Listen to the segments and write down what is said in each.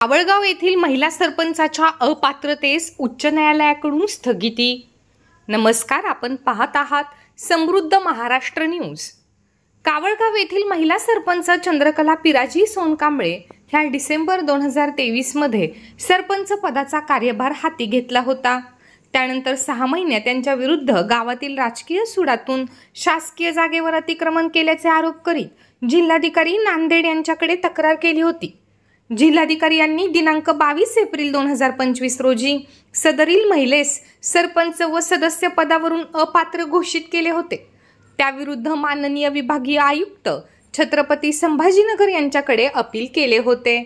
कावळगाव येथील महिला सरपंचाच्या अपात्रतेस उच्च न्यायालयाकडून स्थगिती। नमस्कार, आपण पाहत आहात समृद्ध महाराष्ट्र न्यूज। कावळगाव येथील महिला सरपंच चंद्रकला पिराजी सोनकांबळे ह्या डिसेंबर 2023 मध्ये सरपंच पदाचा कार्यभार हाती घेतला होता। त्यानंतर 6 महिन्यात त्यांच्या विरुद्ध गावातील राजकीय सुडातून शासकीय जागेवर अतिक्रमण केल्याचे आरोप करीत जिल्हाधिकारी नांदेड यांच्याकडे तक्रार केली होती। जिल्हाधिकारी यांनी दिनांक 22 एप्रिल 2025 रोजी सदरील महिलेस सरपंच व सदस्य पदावरून अपात्र घोषित केले होते। त्याविरुद्ध माननीय विभागीय आयुक्त छत्रपती संभाजीनगर यांच्याकडे अपील केले होते।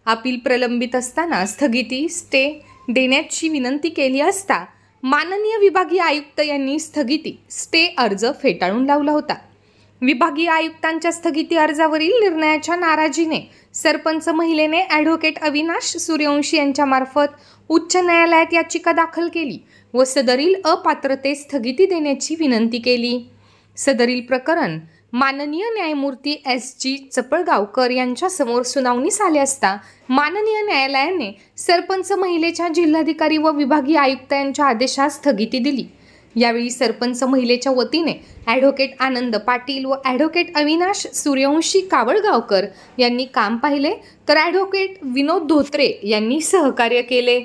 अपील प्रलंबित असताना स्थगिती स्टे देण्याची विनंती केली असता माननीय विभागीय आयुक्त यांनी स्थगिती स्टे अर्ज फेटाळून लावला होता। विभागीय आयुक्तांच्या स्थगिती अर्जावरील निर्णयाच्या नाराजीने सरपंच महिलेने ॲडव्होकेट अविनाश सूर्यवंशी यांच्यामार्फत उच्च न्यायालयात याचिका दाखल केली व सदरील अपात्रतेस स्थगिती देण्याची विनंती केली। सदरील प्रकरण माननीय न्यायमूर्ती S.G. चपळगावकर यांच्यासमोर सुनावणीस आले असता माननीय न्यायालयाने सरपंच महिलेच्या जिल्हाधिकारी व विभागीय आयुक्त यांच्या आदेशास स्थगिती दिली। यावेळी सरपंच महिलेच्या वतीने ॲडव्होकेट आनंद पाटील व ॲडव्होकेट अविनाश सूर्यवंशी कावळगावकर यांनी काम पाहिले, तर ॲडव्होकेट विनोद धोत्रे यांनी सहकार्य केले।